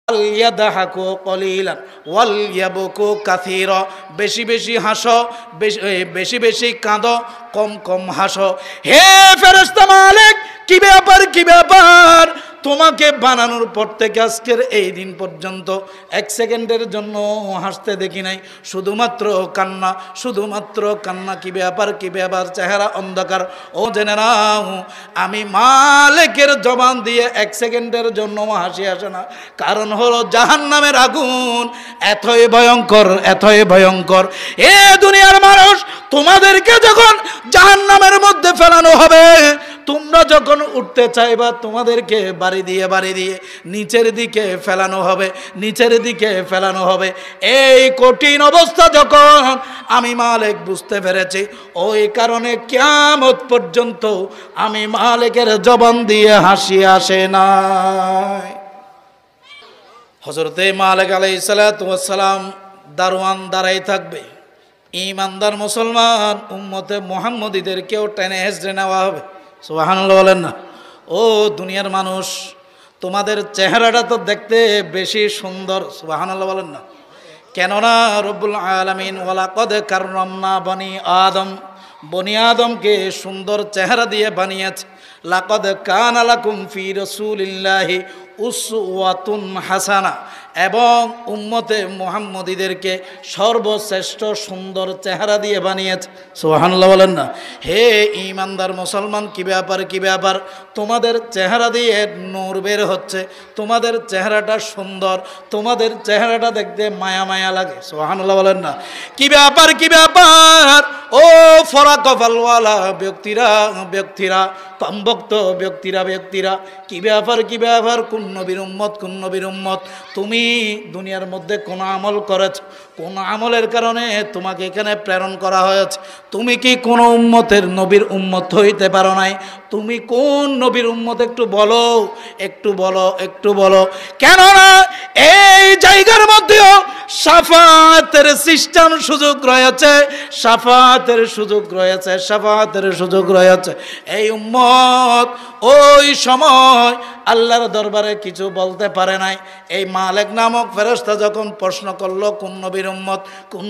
ইয়াদহাকু কলিলান ওয়াল ইয়াবকু কাসীরা, বেশি বেশি হাসো, বেশি বেশি কাঁদো, কম কম হাসো। হে ফেরেশতা মালিক, কি ব্যাপার কি ব্যাপার? তোমাকে বানানোর পর থেকে আজকের এই দিন পর্যন্ত এক সেকেন্ডের জন্য হাসতে দেখি নাই, শুধুমাত্র কান্না, শুধুমাত্র কান্না। কি ব্যাপার কি ব্যাপার? চেহারা অন্ধকার। ও জেনে নাও, আমি মালিকের জবান দিয়ে এক সেকেন্ডের জন্য হাসি আসে না। কারণ হলো জাহান্নামের আগুন এতই ভয়ঙ্কর, এতই ভয়ঙ্কর। এ দুনিয়ার মানুষ, তোমাদেরকে যখন জাহান্নামের মধ্যে ফেলানো হবে, তোমরা যখন উঠতে চাইবা, তোমাদেরকে বাড়ি দিয়ে নিচের দিকে ফেলানো হবে, নিচের দিকে ফেলানো হবে। এই কঠিন অবস্থা যখন আমি মালিক বুঝতে পেরেছি, ওই কারণে কিয়ামত পর্যন্ত আমি মালিকের জবান দিয়ে হাসি আসে না। হযরতে মালিক আলাইহিস সালাতু ওয়াস সালাম দারওয়ান দাঁড়াই থাকবে। ঈমানদার মুসলমান উম্মতে মুহাম্মদীদেরকেও টেনে হেঁচড়ে নেওয়া হবে। সুবহানাল্লাহ বলেন না? ও দুনিয়ার মানুষ, তোমাদের চেহারাটা তো দেখতে বেশি সুন্দর। সুবহানাল্লাহ বলেন না? কেননা রব্বুল আলামিন ওয়ালাকাদ কাররামনা বনি আদম, বনি আদমকে সুন্দর চেহারা দিয়ে বানিয়েছে। লাকাদ কানা লাকুম ফি রাসূলিল্লাহি উসওয়াতুন হাসানা, এবং উম্মতে মুহাম্মদীদেরকে সর্বশ্রেষ্ঠ সুন্দর চেহারা দিয়ে বানিয়েছে। সুবহানাল্লাহ বলেন না? হে ঈমানদার মুসলমান, কি ব্যাপার কি ব্যাপার? তোমাদের চেহারা দিয়ে নূর বের হচ্ছে, তোমাদের চেহারাটা সুন্দর, তোমাদের চেহারাটা দেখতে মায়া মায়া লাগে। সুবহানাল্লাহ বলেন না? কি ব্যাপার কি ব্যাপার? ও ফরাকফালওয়ালা ব্যক্তিরা, কমবক্ত ব্যক্তিরা, কি ব্যাপার কি ব্যাপার? কোন নবীর উম্মত? তুমি দুনিয়ার মধ্যে কোন আমল করেছ? কোন আমলের কারণে তোমাকে এখানে প্রেরণ করা হয়েছে? তুমি কি কোন উম্মতের নবীর উম্মত হইতে পারো নাই? তুমি কোন নবীর উম্মত? একটু বলো। কেননা এই জায়গার মধ্যেও শাফাতের সিস্টেম সুযোগ রয়েছে, শাফাতের সুযোগ রয়েছে। এই উম্মত ওই সময় আল্লাহর দরবারে কিছু বলতে পারে নাই। এই মালিক নামক ফেরেশতা যখন প্রশ্ন করলো কোন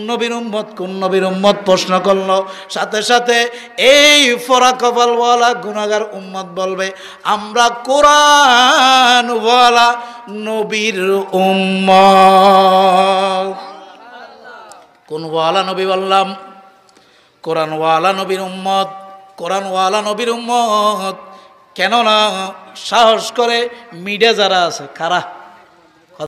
নবীর উম্মত প্রশ্ন করলো, সাথে সাথে এই ফরাকফালওয়ালা গুনাহগার উম্মত বলবে, আমরা কোরআনওয়ালা নবীর উম্মত। কোনওয়ালা নবী বললাম? কোরআনওয়ালা নবীর উম্মত। কেননা সাহস করে মিডিয়া যারা আছে, কারা?